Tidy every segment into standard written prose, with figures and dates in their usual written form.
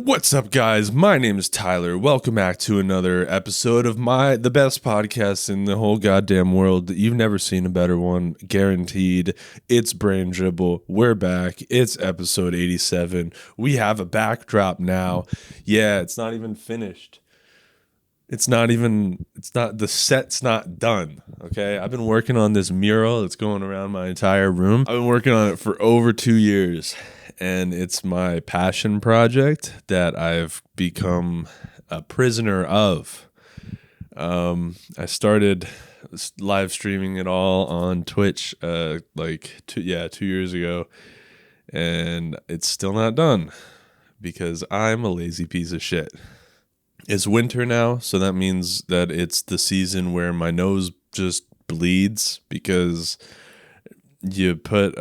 What's up, guys? My name is Tyler. Welcome back to another episode of the best podcast in the whole goddamn world. You've never seen a better one, guaranteed. It's Brain Dribble. We're back. It's episode 87. We have a backdrop now. Yeah, it's not even finished. The set's not done, okay? I've been working on this mural that's going around my entire room. I've been working on it for over 2 years. And it's my passion project that I've become a prisoner of. I started live streaming it all on Twitch 2 years ago, and it's still not done because I'm a lazy piece of shit. It's winter now, so that means that it's the season where my nose just bleeds because you put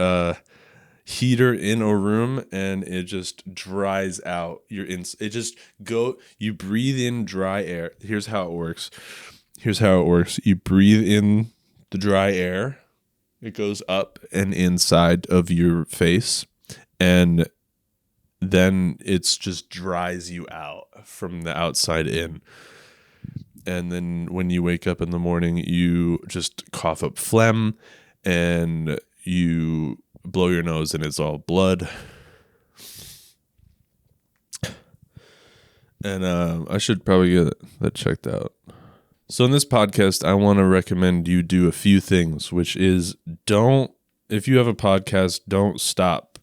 heater in a room and it just dries out you breathe in dry air. Here's how it works. You breathe in the dry air, it goes up and inside of your face, and then it's just dries you out from the outside in. And then when you wake up in the morning, you just cough up phlegm and you blow your nose and it's all blood. And I should probably get that checked out. So in this podcast, I want to recommend you do a few things, which is if you have a podcast, don't stop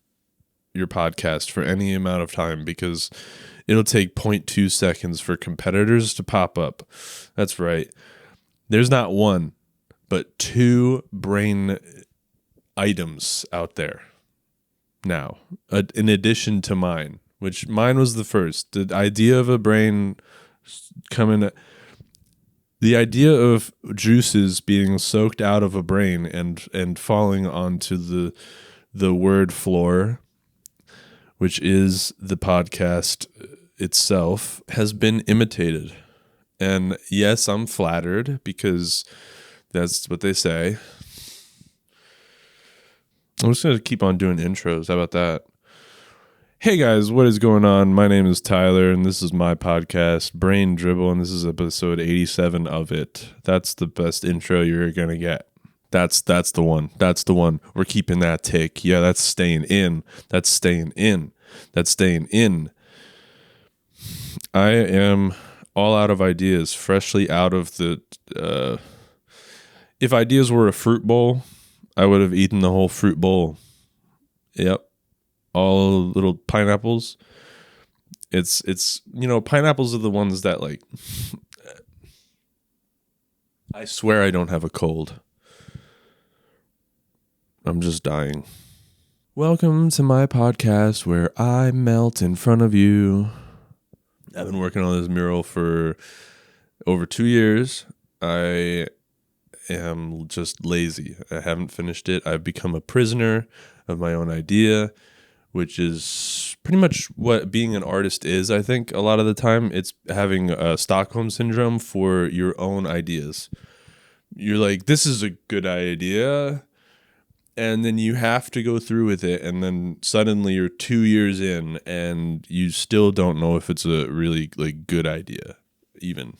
your podcast for any amount of time, because it'll take 0.2 seconds for competitors to pop up. That's right. There's not one, but two brain items out there now, in addition to mine, which mine was the first. The idea of a brain the idea of juices being soaked out of a brain and falling onto the word floor, which is the podcast itself, has been imitated. And yes, I'm flattered because that's what they say. I'm just going to keep on doing intros. How about that? Hey guys, what is going on? My name is Tyler, and this is my podcast, Brain Dribble, and this is episode 87 of it. That's the best intro you're going to get. That's the one. That's the one. We're keeping that tick. Yeah, that's staying in. That's staying in. That's staying in. I am all out of ideas, freshly out of the... if ideas were a fruit bowl, I would have eaten the whole fruit bowl. Yep. All little pineapples. It's pineapples are the ones that, like, I swear I don't have a cold. I'm just dying. Welcome to my podcast where I melt in front of you. I've been working on this mural for over 2 years. I am just lazy. I haven't finished it. I've become a prisoner of my own idea, which is pretty much what being an artist is. I think a lot of the time it's having a Stockholm syndrome for your own ideas. You're like, this is a good idea, and then you have to go through with it, and then suddenly you're 2 years in and you still don't know if it's a really, like, good idea even.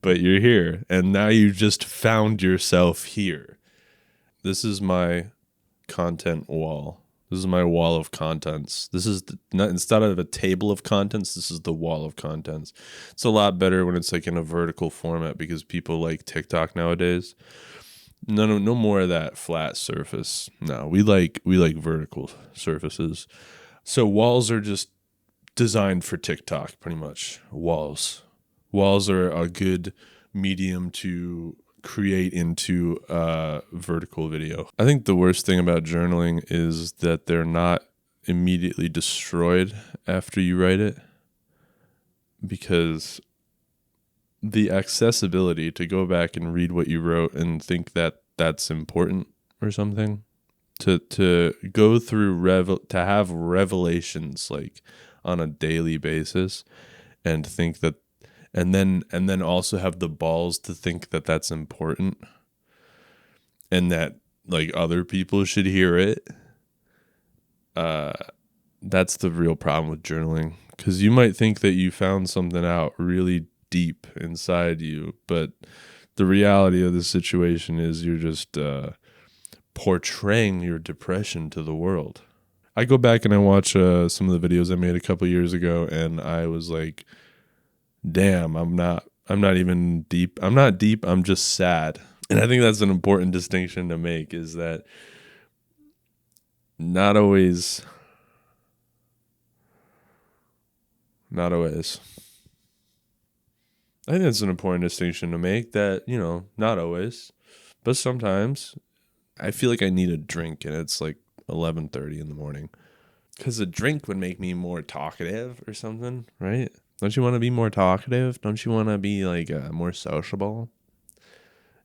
But you're here, and now you just found yourself here. This is my content wall. This is my wall of contents. This is instead of a table of contents, this is the wall of contents. It's a lot better when it's like in a vertical format because people like TikTok nowadays. No more of that flat surface. No, we like vertical surfaces. So walls are just designed for TikTok, pretty much. Walls are a good medium to create into vertical video. I think the worst thing about journaling is that they're not immediately destroyed after you write it, because the accessibility to go back and read what you wrote and think that that's important or something, to go through to have revelations like on a daily basis and think that, and then also have the balls to think that that's important and that, like, other people should hear it. that's the real problem with journaling, because you might think that you found something out really deep inside you, but the reality of the situation is you're just portraying your depression to the world. I go back and I watch some of the videos I made a couple years ago, and I was like, damn, I'm not even deep. I'm not deep, I'm just sad. And I think that's an important distinction to make, is that not always. I think that's an important distinction to make, that, not always, but sometimes I feel like I need a drink and it's like 11:30 in the morning. Because a drink would make me more talkative or something, right? Don't you want to be more talkative? Don't you want to be like more sociable?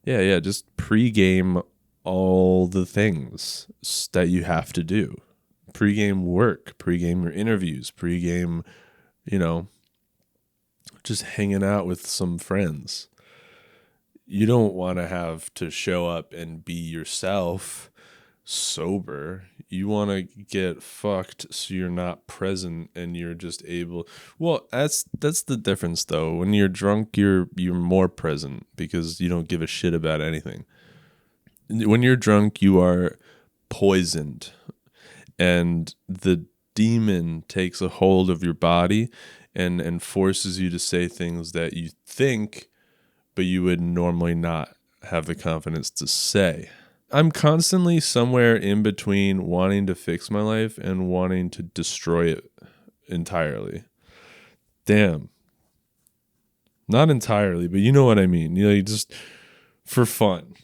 Yeah, just pregame all the things that you have to do. Pregame work, pregame your interviews, pregame, just hanging out with some friends. You don't want to have to show up and be yourself sober. You want to get fucked so you're not present and you're just able. Well, that's the difference though. When you're drunk, you're more present because you don't give a shit about anything. When you're drunk, you are poisoned, and the demon takes a hold of your body and forces you to say things that you think but you would normally not have the confidence to say. I'm constantly somewhere in between wanting to fix my life and wanting to destroy it entirely. Damn. Not entirely, but you know what I mean. Just for fun,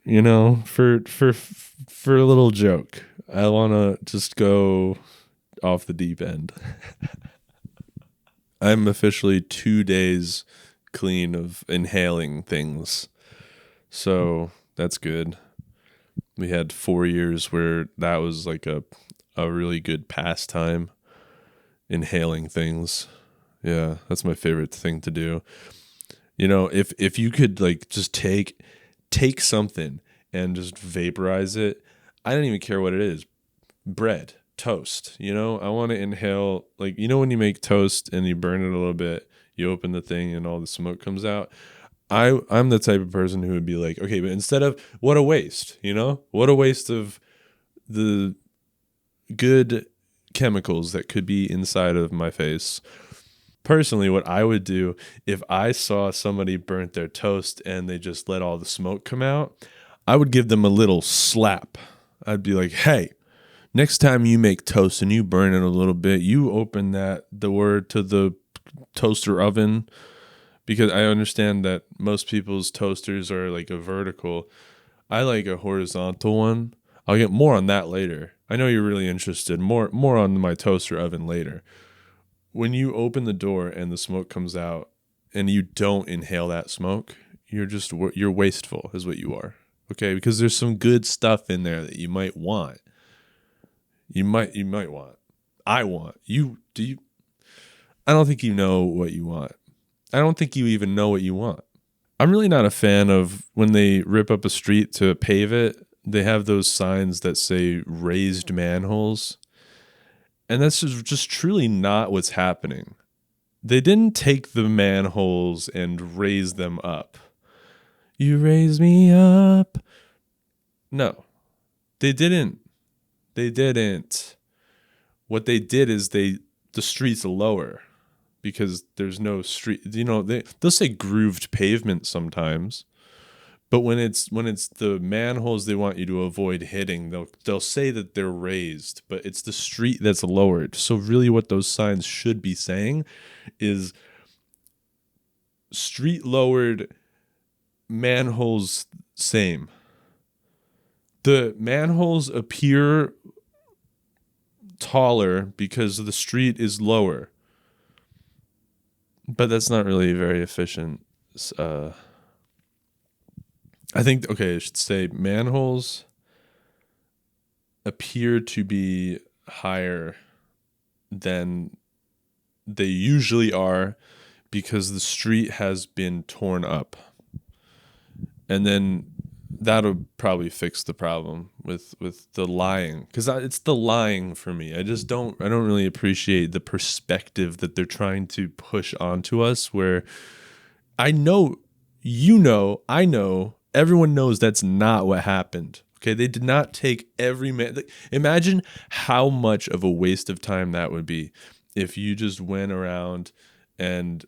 for a little joke. I want to just go off the deep end. I'm officially 2 days clean of inhaling things. So that's good. We had 4 years where that was like a really good pastime, inhaling things. Yeah, that's my favorite thing to do. If you could like just take something and just vaporize it, I don't even care what it is. Bread, toast, I want to inhale, like, when you make toast and you burn it a little bit, you open the thing and all the smoke comes out. I'm the type of person who would be like, okay, but instead of, what a waste, what a waste of the good chemicals that could be inside of my face. Personally, what I would do if I saw somebody burnt their toast and they just let all the smoke come out, I would give them a little slap. I'd be like, hey, next time you make toast and you burn it a little bit, you open the door to the toaster oven, because I understand that most people's toasters are like a vertical. I like a horizontal one. I'll get more on that later. I know you're really interested. More on my toaster oven later. When you open the door and the smoke comes out and you don't inhale that smoke, you're wasteful is what you are. Okay? Because there's some good stuff in there that you might want. You might want. I want. Do you? I don't think you know what you want. I don't think you even know what you want. I'm really not a fan of when they rip up a street to pave it. They have those signs that say raised manholes. And that's just truly not what's happening. They didn't take the manholes and raise them up. You raise me up. No, they didn't. They didn't. What they did is the street's lower because there's no street. They'll say grooved pavement sometimes, but when it's the manholes they want you to avoid hitting, they'll say that they're raised, but it's the street that's lowered. So really what those signs should be saying is street lowered, manholes same. The manholes appear taller because the street is lower, but that's not really very efficient. I think, okay, I should say manholes appear to be higher than they usually are because the street has been torn up. And then that'll probably fix the problem with the lying, because it's the lying for me. I don't really appreciate the perspective that they're trying to push onto us, where I know, I know, everyone knows that's not what happened. Okay, they did not take every man. Like, imagine how much of a waste of time that would be if you just went around and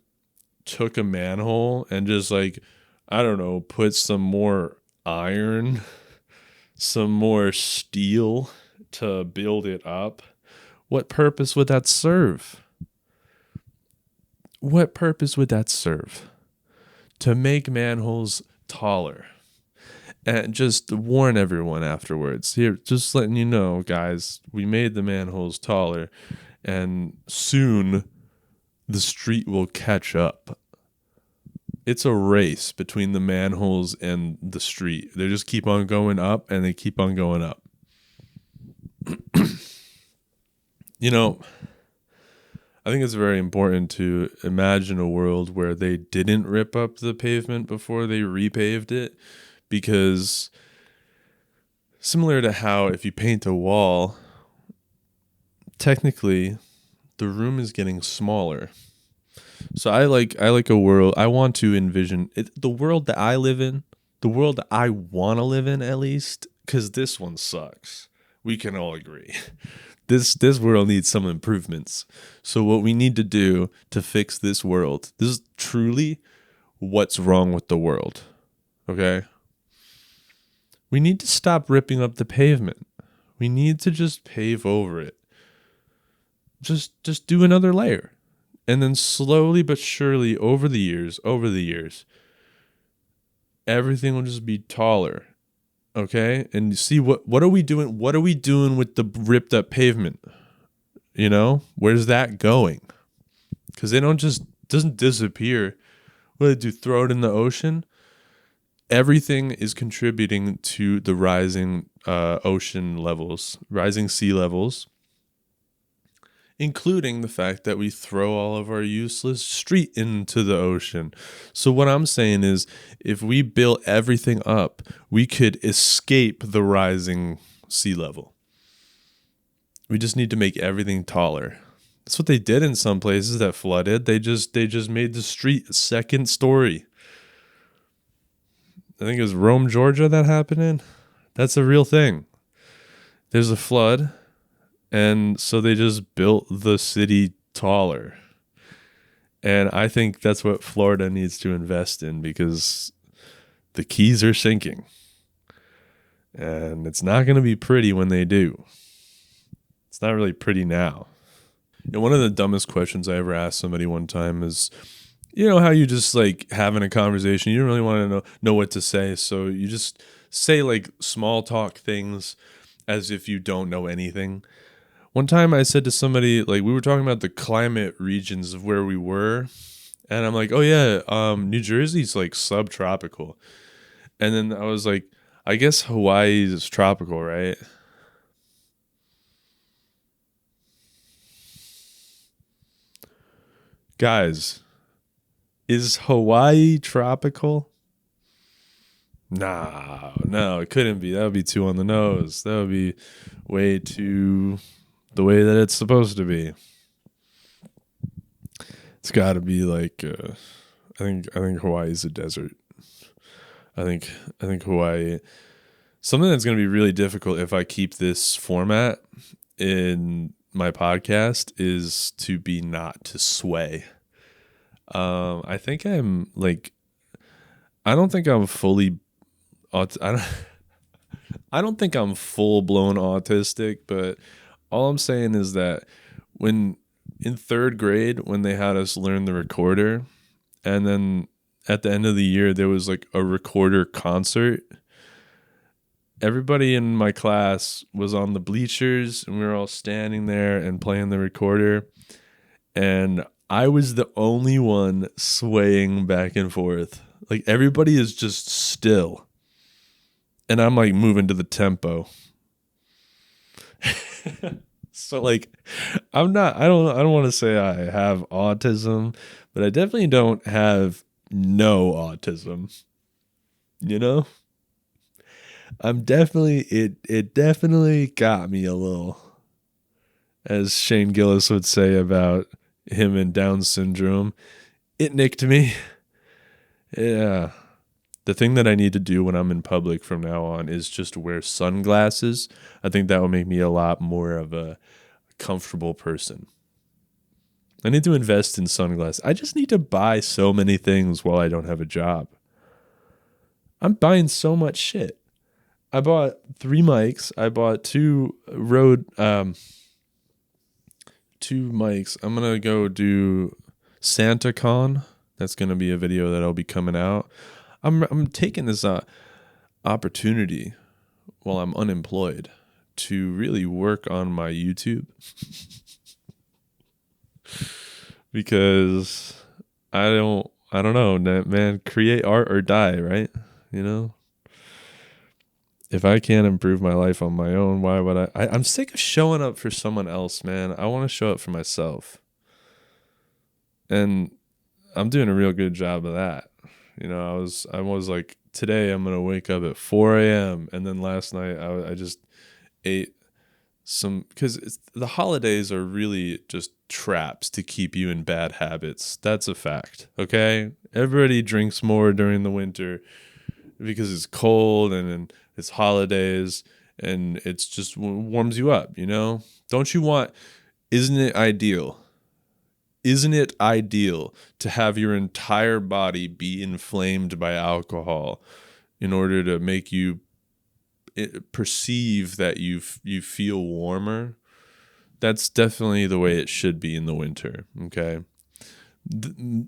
took a manhole and just, like, I don't know, put some more iron, some more steel to build it up. What purpose would that serve? What purpose would that serve? To make manholes taller. And just warn everyone afterwards. Here, just letting you know, guys, we made the manholes taller, and soon the street will catch up. It's a race between the manholes and the street. They just keep on going up, and they keep on going up. You know, I think it's very important to imagine a world where they didn't rip up the pavement before they repaved it, because similar to how if you paint a wall, technically the room is getting smaller. So I like a world, I want to envision it, the world that I live in, the world that I want to live in, at least, because this one sucks. We can all agree. This world needs some improvements. So what we need to do to fix this world, this is truly what's wrong with the world. Okay? We need to stop ripping up the pavement. We need to just pave over it. Just do another layer. And then slowly but surely over the years, everything will just be taller. Okay? And you see what are we doing? What are we doing with the ripped up pavement? You know? Where's that going? Because they doesn't disappear. What do they do? Throw it in the ocean? Everything is contributing to the rising ocean levels, rising sea levels, including the fact that we throw all of our useless street into the ocean. So what I'm saying is, if we built everything up, we could escape the rising sea level. We just need to make everything taller. That's what they did in some places that flooded. They just made the street a second story. I think it was Rome, Georgia that happened in. That's a real thing. There's a flood, and so they just built the city taller. And I think that's what Florida needs to invest in, because the Keys are sinking. And it's not going to be pretty when they do. It's not really pretty now. And one of the dumbest questions I ever asked somebody one time is, you know how you just, like, having a conversation, you don't really want to know what to say, so you just say, like, small talk things as if you don't know anything. One time I said to somebody, like, we were talking about the climate regions of where we were, and I'm like, oh yeah, New Jersey's, like, subtropical. And then I was like, I guess Hawaii is tropical, right? Guys, is Hawaii tropical? Nah, no, it couldn't be. That would be too on the nose. That would be way too the way that it's supposed to be. It's got to be like I think Hawaii's a desert. I think Hawaii, something that's going to be really difficult if I keep this format in my podcast is to be not to sway. I think I'm like, I don't think I'm fully, I don't, I don't think I'm full blown autistic, but all I'm saying is that when in third grade, when they had us learn the recorder, and then at the end of the year, there was like a recorder concert. Everybody in my class was on the bleachers, and we were all standing there and playing the recorder. And I was the only one swaying back and forth. Like, everybody is just still. And I'm like moving to the tempo. So, like, I don't want to say I have autism, but I definitely don't have no autism. You know? I'm definitely it definitely got me a little, as Shane Gillis would say about him and Down syndrome. It nicked me. Yeah. The thing that I need to do when I'm in public from now on is just wear sunglasses. I think that will make me a lot more of a comfortable person. I need to invest in sunglasses. I just need to buy so many things while I don't have a job. I'm buying so much shit. I bought 3 mics. I bought 2 mics. I'm going to go do SantaCon. That's going to be a video that'll be coming out. I'm taking this opportunity while I'm unemployed to really work on my YouTube because I don't know, man, create art or die, right? You know, if I can't improve my life on my own, why would I'm sick of showing up for someone else, man. I want to show up for myself. And I'm doing a real good job of that. You know, I was like, today I'm going to wake up at 4 a.m. And then last night I just ate some, because the holidays are really just traps to keep you in bad habits. That's a fact. Okay. Everybody drinks more during the winter because it's cold and it's holidays and it's just warms you up, you know? Don't you want, isn't it ideal? Isn't it ideal to have your entire body be inflamed by alcohol in order to make you perceive that you feel warmer? That's definitely the way it should be in the winter, okay? The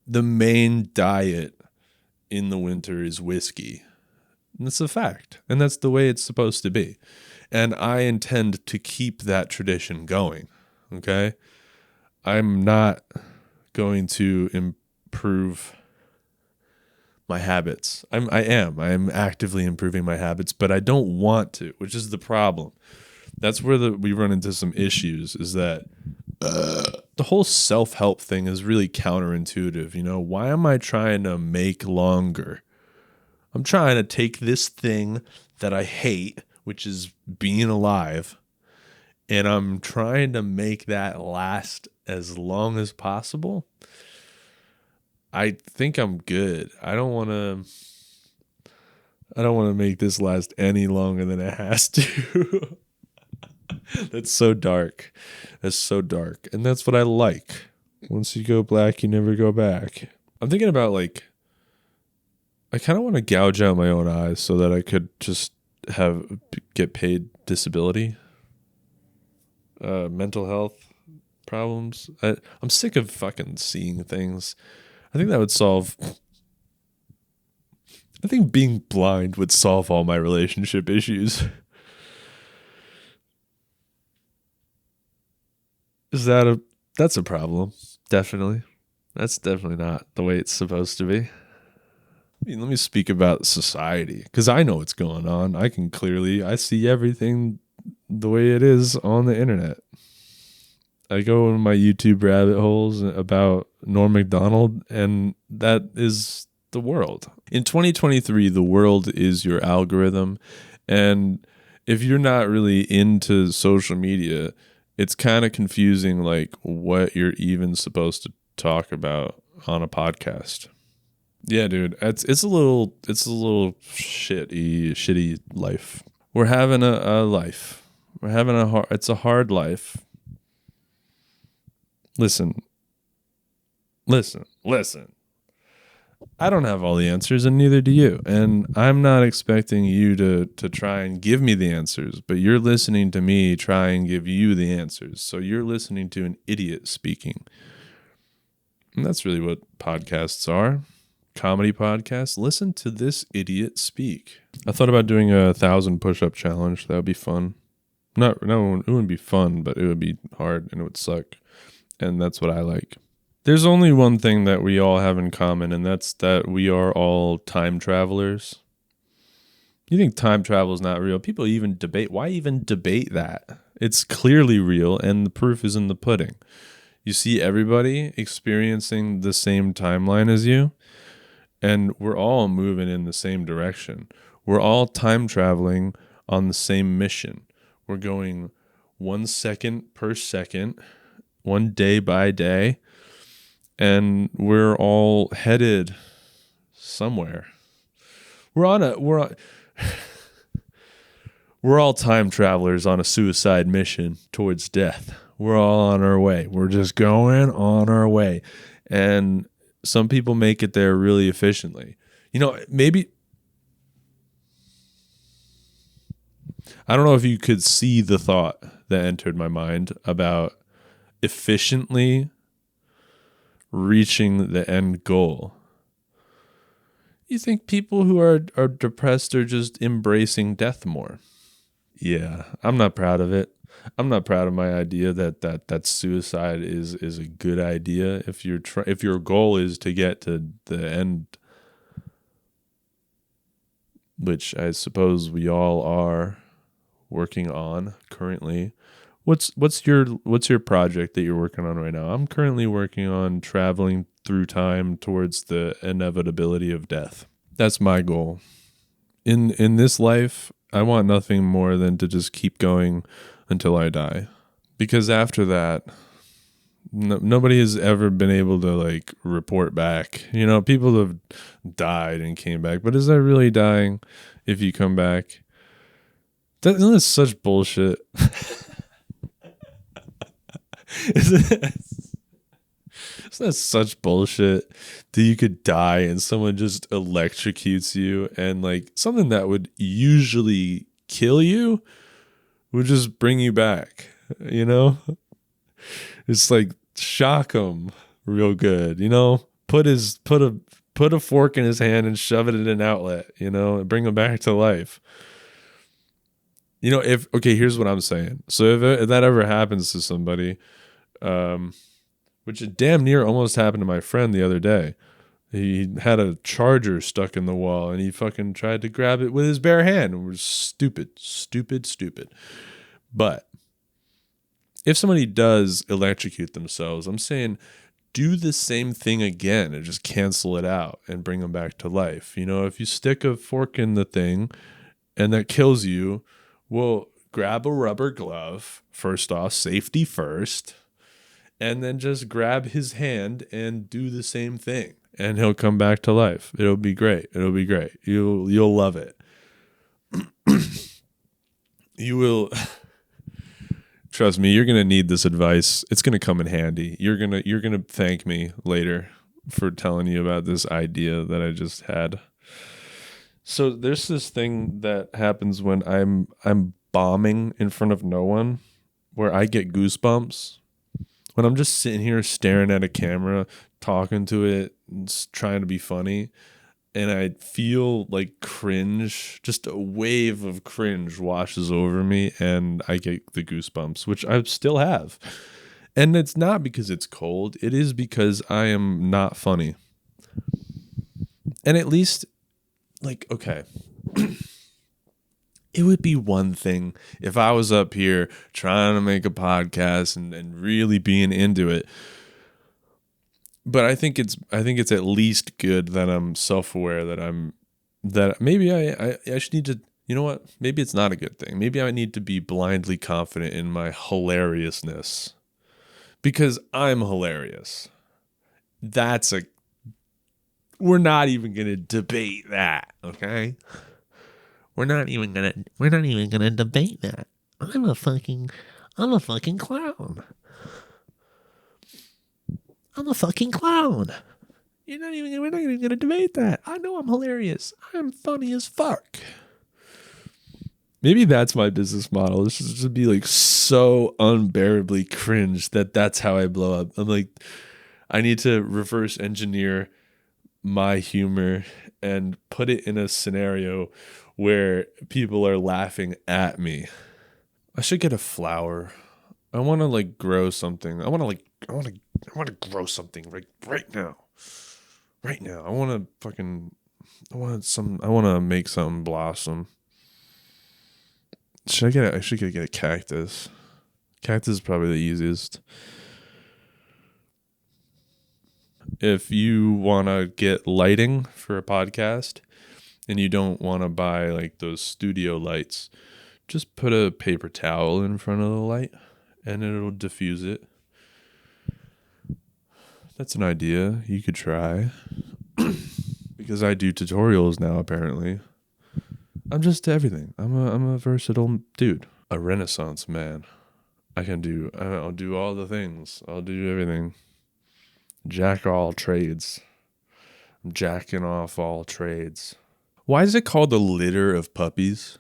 main diet in the winter is whiskey. And that's a fact. And that's the way it's supposed to be. And I intend to keep that tradition going, okay? I'm not going to improve my habits. I am actively improving my habits, but I don't want to, which is the problem. That's where we run into some issues, is that the whole self-help thing is really counterintuitive. You know, why am I trying to make longer? I'm trying to take this thing that I hate, which is being alive, and I'm trying to make that last as long as possible. I think I'm good. I don't want to make this last any longer than it has to. That's so dark. That's so dark. And that's what I like. Once you go black, you never go back. I'm thinking about, like, I kind of want to gouge out my own eyes so that I could just get paid disability. Mental health problems. I'm sick of fucking seeing things. I think that would solve. I think being blind would solve all my relationship issues. That's a problem. Definitely. That's definitely not the way it's supposed to be. I mean, let me speak about society, because I know what's going on. I see everything the way it is on the internet. I go in my YouTube rabbit holes about Norm Macdonald, and that is the world. In 2023, the world is your algorithm. And if you're not really into social media, it's kind of confusing, like, what you're even supposed to talk about on a podcast. Yeah, dude, it's a little shitty life. We're having a life. It's a hard life. Listen. I don't have all the answers, and neither do you. And I'm not expecting you to try and give me the answers, but you're listening to me try and give you the answers. So you're listening to an idiot speaking. And that's really what podcasts are. Comedy podcasts. Listen to this idiot speak. I thought about doing a 1,000 push-up challenge. That would be fun. No, it wouldn't be fun, but it would be hard and it would suck. And that's what I like. There's only one thing that we all have in common, and that's that we are all time travelers. You think time travel is not real? People even debate. Why even debate that? It's clearly real, and the proof is in the pudding. You see everybody experiencing the same timeline as you, and we're all moving in the same direction. We're all time traveling on the same mission. We're going 1 second per second, one day by day, and we're all headed somewhere. We're all time travelers on a suicide mission towards death. We're all on our way. We're just going on our way. And some people make it there really efficiently. Maybe I don't know if you could see the thought that entered my mind about efficiently reaching the end goal. You think people who are depressed are just embracing death more? Yeah, I'm not proud of it. I'm not proud of my idea that suicide is a good idea if if your goal is to get to the end, which I suppose we all are working on currently. What's your project that you're working on right now? I'm currently working on traveling through time towards the inevitability of death. That's my goal. In this life, I want nothing more than to just keep going until I die. Because after that, nobody has ever been able to report back. People have died and came back, but is that really dying if you come back? Isn't that such bullshit? Isn't that such bullshit that you could die and someone just electrocutes you, and something that would usually kill you would just bring you back, It's shock him real good, Put a fork in his hand and shove it in an outlet, and bring him back to life. Here's what I'm saying. So if that ever happens to somebody, which it damn near almost happened to my friend the other day. He had a charger stuck in the wall and he fucking tried to grab it with his bare hand. It was stupid. But if somebody does electrocute themselves, I'm saying do the same thing again and just cancel it out and bring them back to life. If you stick a fork in the thing and that kills you, well, grab a rubber glove, first off, safety first, and then just grab his hand and do the same thing, and he'll come back to life. It'll be great. You'll love it. You will. Trust me, you're gonna need this advice. It's gonna come in handy. You're gonna thank me later for telling you about this idea that I just had. So there's this thing that happens when I'm bombing in front of no one, where I get goosebumps. When I'm just sitting here staring at a camera, talking to it, and trying to be funny, and I feel cringe, just a wave of cringe washes over me, and I get the goosebumps, which I still have. And it's not because it's cold. It is because I am not funny. And at least, okay. It would be one thing if I was up here trying to make a podcast and really being into it. But I think it's at least good that I'm self-aware that maybe I should need to, you know what? Maybe it's not a good thing. Maybe I need to be blindly confident in my hilariousness, because I'm hilarious. We're not even going to debate that, okay? We're not even gonna debate that. I'm a fucking clown. I'm a fucking clown. We're not even gonna debate that. I know I'm hilarious. I'm funny as fuck. Maybe that's my business model. This is just be so unbearably cringe that's how I blow up. I'm I need to reverse engineer my humor and put it in a scenario where people are laughing at me. I should get a flower. I want to grow something. I want to grow something right now. Right now. I want to make something blossom. I should get a cactus. Cactus is probably the easiest. If you want to get lighting for a podcast, and you don't want to buy like those studio lights, just put a paper towel in front of the light and it'll diffuse it. That's an idea you could try. Because I do tutorials now, apparently. I'm just everything. I'm a versatile dude. A renaissance man. I'll do all the things. I'll do everything. Jack all trades. I'm jacking off all trades. Why is it called a litter of puppies?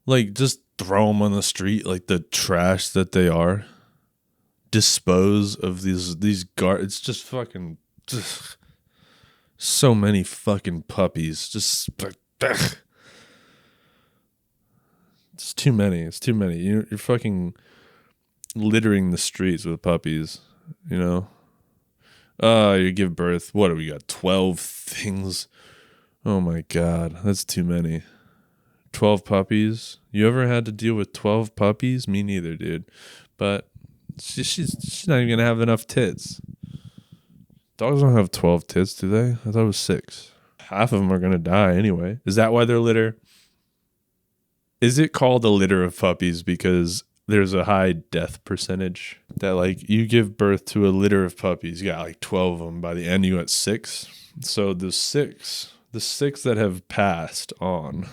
Like, just throw them on the street like the trash that they are. Dispose of these it's just fucking so many fucking puppies. Just it's too many. It's too many. You're fucking littering the streets with puppies, you know? You give birth. What do we got? 12 things. Oh my God. That's too many. 12 puppies. You ever had to deal with 12 puppies? Me neither, dude. But she's not even going to have enough tits. Dogs don't have 12 tits, do they? I thought it was 6. Half of them are going to die anyway. Is that why they're litter? Is it called a litter of puppies because there's a high death percentage? That like you give birth to a litter of puppies, you got like 12 of them. By the end, you got 6. So the six that have passed on.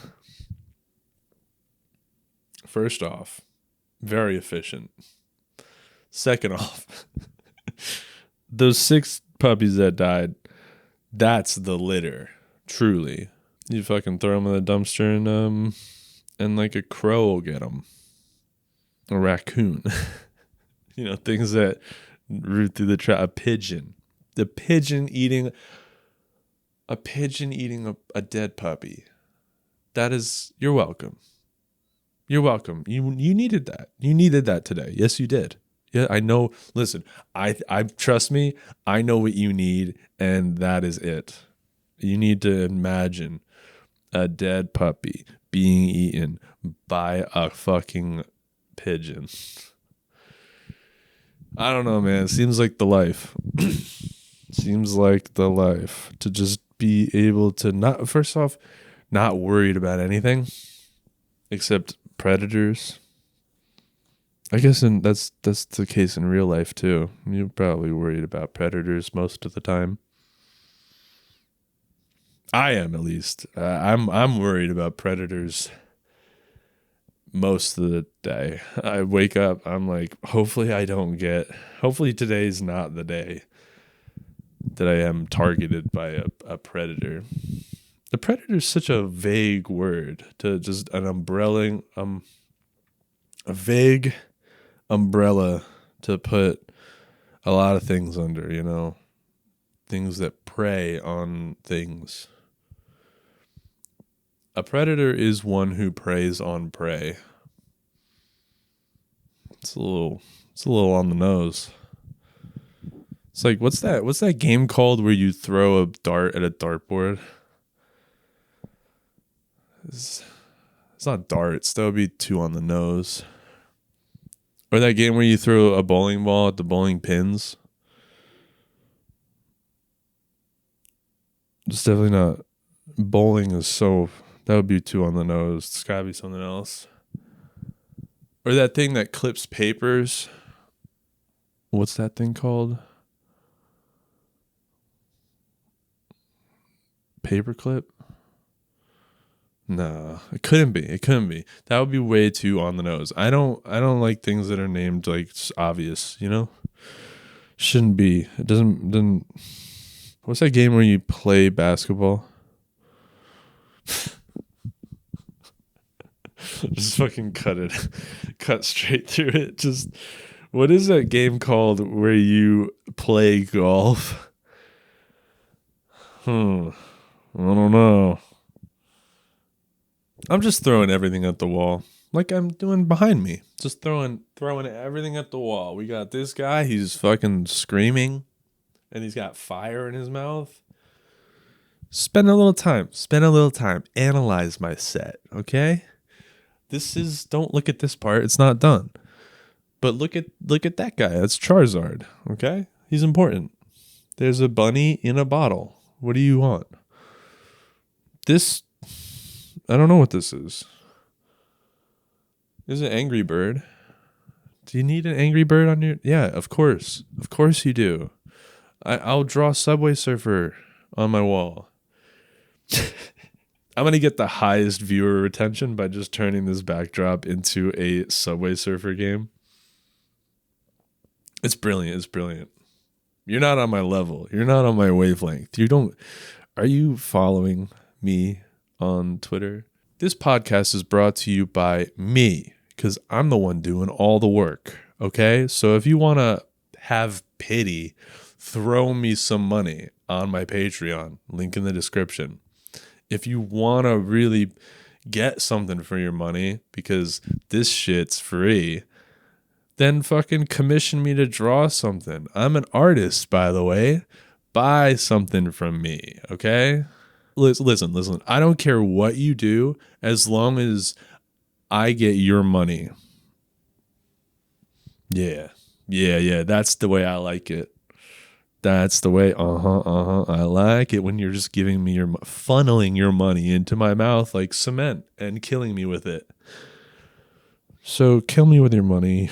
First off, very efficient. Second off, those 6 puppies that died, that's the litter, truly. You fucking throw them in the dumpster and like a crow will get them. A raccoon. You know, things that root through the trap. A pigeon. The pigeon eating a dead puppy. That is, you're welcome. You're welcome. You needed that. You needed that today. Yes, you did. Yeah, I know. Listen, I trust me. I know what you need, and that is it. You need to imagine a dead puppy being eaten by a fucking pigeon. I don't know, man. It seems like the life. Seems like the life to just be able to not, first off, not worried about anything except predators. I guess that's the case in real life too. You're probably worried about predators most of the time. I am, at least. I'm worried about predators most of the day. I wake up, I'm like, hopefully today's not the day that I am targeted by a predator. The predator is such a vague word, to just a vague umbrella to put a lot of things under, you know, things that prey on things. A predator is one who preys on prey. It's a little on the nose. It's like, what's that game called where you throw a dart at a dartboard? It's not darts. That would be too on the nose. Or that game where you throw a bowling ball at the bowling pins. It's definitely not. Bowling is so... That would be too on the nose. It's gotta be something else. Or that thing that clips papers. What's that thing called? Paperclip? No, it couldn't be. That would be way too on the nose. I don't like things that are named like obvious, you know? Shouldn't be. It doesn't. What's that game where you play basketball? Just fucking cut straight through it. Just, what is that game called where you play golf? I don't know. I'm just throwing everything at the wall, like I'm doing behind me. Just throwing everything at the wall. We got this guy. He's fucking screaming, and he's got fire in his mouth. Spend a little time. Analyze my set, okay? Don't look at this part. It's not done. But look at that guy. That's Charizard, okay? He's important. There's a bunny in a bottle. What do you want? This, I don't know what this is. Is it Angry Bird? Do you need an Angry Bird on your? Yeah, of course. Of course you do. I'll draw Subway Surfer on my wall. I'm going to get the highest viewer retention by just turning this backdrop into a Subway Surfer game. It's brilliant. It's brilliant. You're not on my level. You're not on my wavelength. Are you following me on Twitter? This podcast is brought to you by me because I'm the one doing all the work. Okay? So if you want to have pity, throw me some money on my Patreon. Link in the description. If you want to really get something for your money because this shit's free, then fucking commission me to draw something. I'm an artist, by the way. Buy something from me, okay? Listen. I don't care what you do as long as I get your money. Yeah. That's the way I like it. That's the way. I like it when you're just giving me funneling your money into my mouth like cement and killing me with it. So kill me with your money.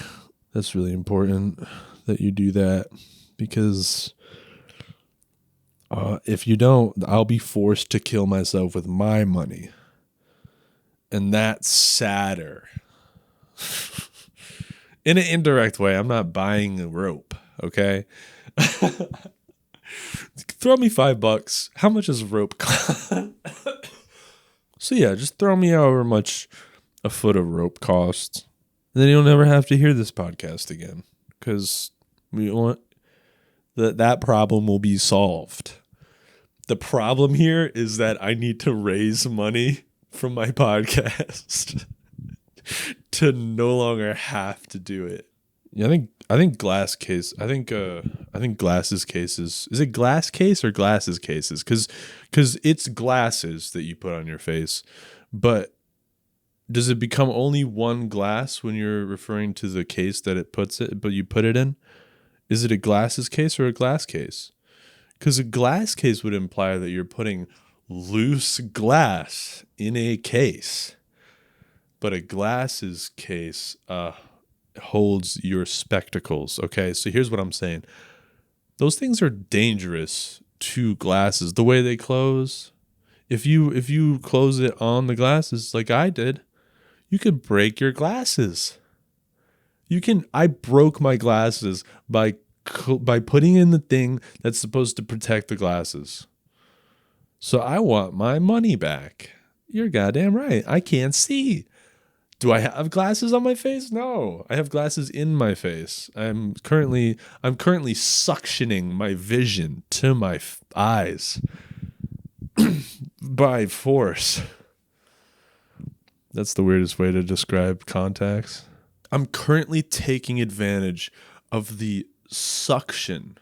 That's really important that you do that because if you don't, I'll be forced to kill myself with my money. And that's sadder. In an indirect way, I'm not buying a rope, okay? Throw me $5. How much does a rope cost? So yeah, just throw me however much a foot of rope costs. And then you'll never have to hear this podcast again. Because we want that problem will be solved. The problem here is that I need to raise money from my podcast to no longer have to do it. Yeah, I think glass case. I think glasses cases. Is it glass case or glasses cases? Because it's glasses that you put on your face, but does it become only one glass when you're referring to the case that you put it in? Is it a glasses case or a glass case? Because a glass case would imply that you're putting loose glass in a case, but a glasses case holds your spectacles. Okay, so here's what I'm saying. Those things are dangerous to glasses. The way they close, if you close it on the glasses like I did, you could break your glasses. I broke my glasses by putting in the thing that's supposed to protect the glasses. So I want my money back. You're goddamn right. I can't see. Do I have glasses on my face? No, I have glasses in my face. I'm currently suctioning my vision to my eyes by force. That's the weirdest way to describe contacts. I'm currently taking advantage of the suction.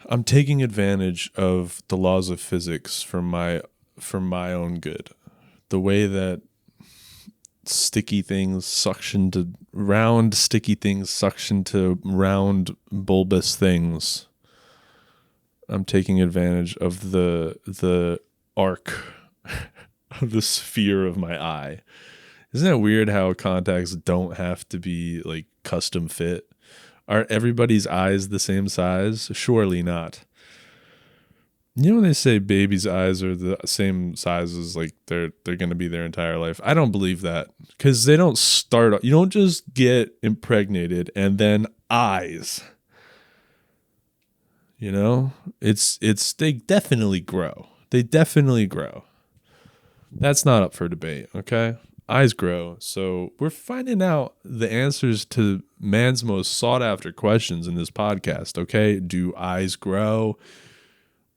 I'm taking advantage of the laws of physics for my own good. The way that sticky things suction to round bulbous things. I'm taking advantage of the arc of the sphere of my eye. Isn't it weird how contacts don't have to be like custom fit? Are everybody's eyes the same size? Surely not. You know when they say babies' eyes are the same size as like they're going to be their entire life? I don't believe that because they don't start. You don't just get impregnated and then eyes. You know, it's they definitely grow. They definitely grow. That's not up for debate. Okay. Eyes grow. So we're finding out the answers to man's most sought after questions in this podcast. Okay. Do eyes grow?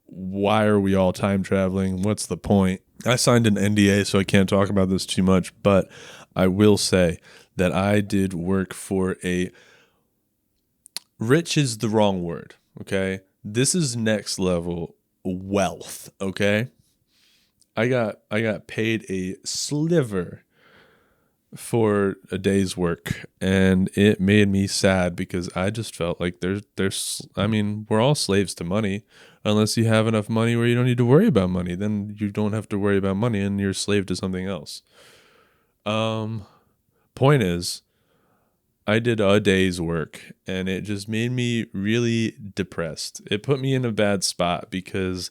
Why are we all time traveling? What's the point? I signed an NDA, so I can't talk about this too much, but I will say that I did work for rich is the wrong word. Okay. This is next level wealth. Okay. I got paid a sliver for a day's work, and it made me sad because I just felt like there's I mean, we're all slaves to money. Unless you have enough money where you don't need to worry about money, then you don't have to worry about money and you're a slave to something else. Point is, I did a day's work and it just made me really depressed. It put me in a bad spot because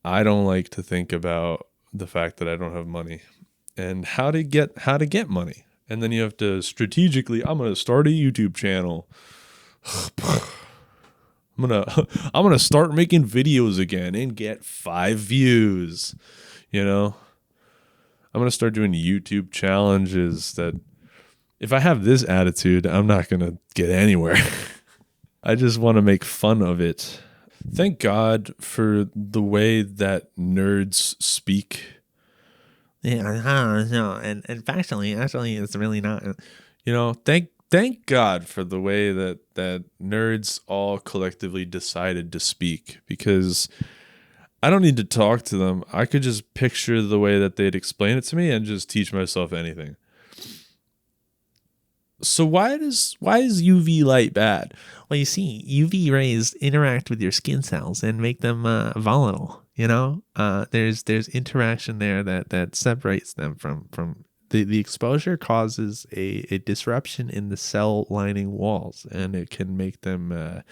I don't like to think about the fact that I don't have money and how to get money. And then you have to strategically, I'm going to start a YouTube channel. I'm going to start making videos again and get 5 views, you know? I'm going to start doing YouTube challenges that if I have this attitude, I'm not going to get anywhere. I just want to make fun of it. Thank God for the way that nerds speak. Yeah, no, and actually, it's really not. You know, thank God for the way that nerds all collectively decided to speak, because I don't need to talk to them. I could just picture the way that they'd explain it to me and just teach myself anything. So why is UV light bad? Well, you see, UV rays interact with your skin cells and make them volatile. You know, there's interaction there that separates them from the exposure causes a disruption in the cell lining walls, and it can make them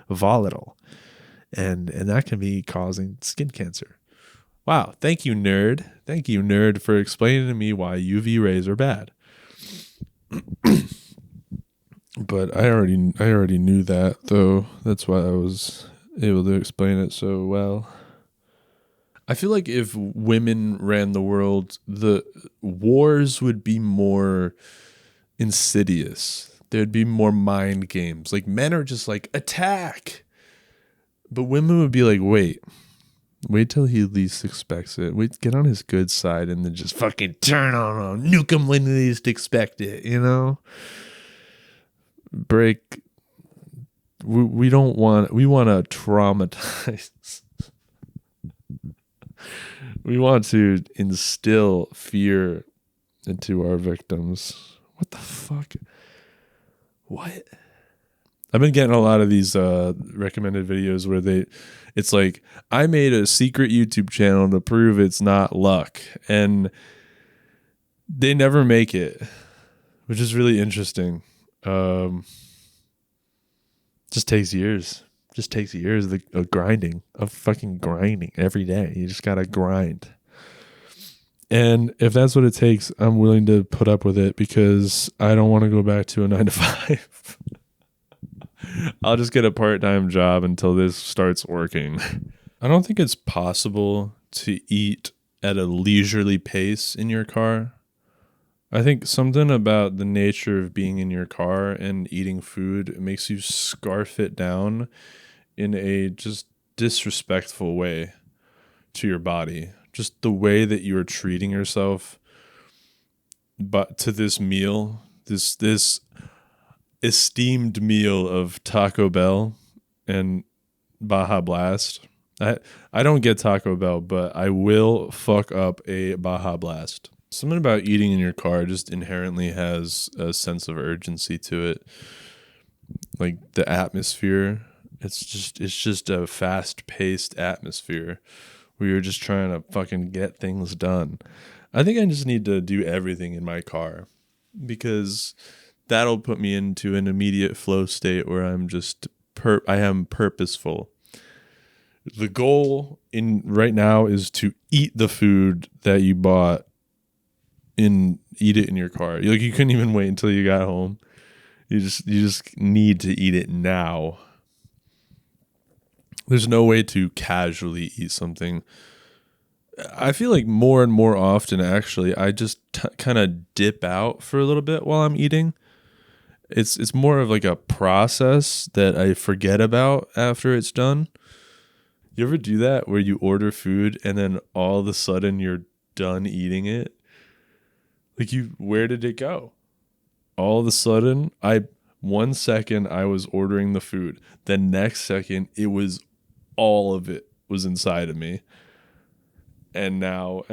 volatile, and that can be causing skin cancer. Wow, thank you, nerd. Thank you, nerd, for explaining to me why UV rays are bad. But I already knew that, though. That's why I was able to explain it so well. I feel like if women ran the world, the wars would be more insidious. There'd be more mind games. Like, men are just like, attack. But women would be like, wait till he least expects it. Wait, get on his good side and then just fucking turn on him. Nuke him when he least expect it, you know? Break. We want to traumatize. We want to instill fear into our victims. What the fuck? What? I've been getting a lot of these recommended videos where it's like, I made a secret YouTube channel to prove it's not luck, and they never make it, which is really interesting. Just takes years. Just takes years of grinding, of fucking grinding every day. You just gotta grind. And if that's what it takes, I'm willing to put up with it, because I don't want to go back to a 9-to-5. I'll just get a part-time job until this starts working. I don't think it's possible to eat at a leisurely pace in your car. I think something about the nature of being in your car and eating food makes you scarf it down in a just disrespectful way to your body. Just the way that you are treating yourself, but to this meal, this esteemed meal of Taco Bell and Baja Blast. I don't get Taco Bell, but I will fuck up a Baja Blast. Something about eating in your car just inherently has a sense of urgency to it. Like the atmosphere, it's just a fast-paced atmosphere where you're just trying to fucking get things done. I think I just need to do everything in my car, because that'll put me into an immediate flow state where I'm just I am purposeful. The goal in right now is to eat the food that you bought eat it in your car. Like, you couldn't even wait until you got home. You just need to eat it now. There's no way to casually eat something. I feel like more and more often, actually, I just kind of dip out for a little bit while I'm eating. It's more of like a process that I forget about after it's done. You ever do that where you order food and then all of a sudden you're done eating it? Like, where did it go? All of a sudden, 1 second I was ordering the food. The next second, all of it was inside of me. And now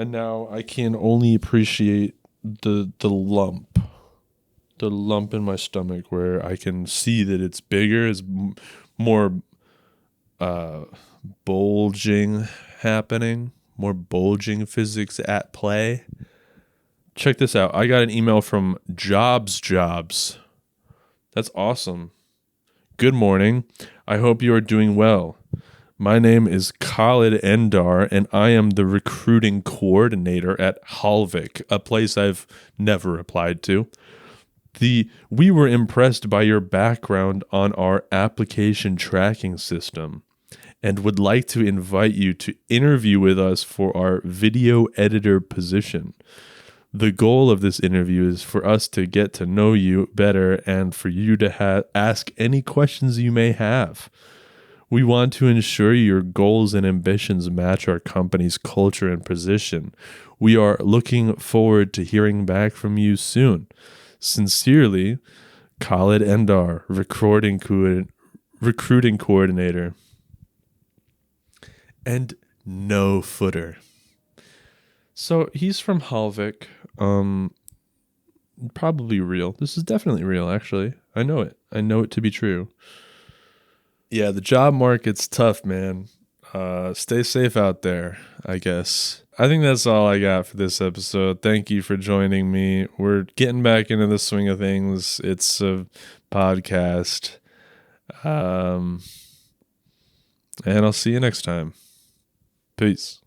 I can only appreciate the lump. The lump in my stomach where I can see that it's bigger is more bulging happening, more bulging physics at play. Check this out. I got an email from Jobs. That's awesome. Good morning. I hope you are doing well. My name is Khalid Endar, and I am the recruiting coordinator at Halvik, a place I've never applied to. We were impressed by your background on our application tracking system and would like to invite you to interview with us for our video editor position. The goal of this interview is for us to get to know you better and for you to ask any questions you may have. We want to ensure your goals and ambitions match our company's culture and position. We are looking forward to hearing back from you soon. Sincerely, Khalid Endar, recruiting coordinator. And no footer. So he's from Halvik. Probably real. This is definitely real, actually. I know it. I know it to be true. Yeah, the job market's tough, man. Stay safe out there, I guess. I think that's all I got for this episode. Thank you for joining me. We're getting back into the swing of things. It's a podcast. And I'll see you next time. Peace.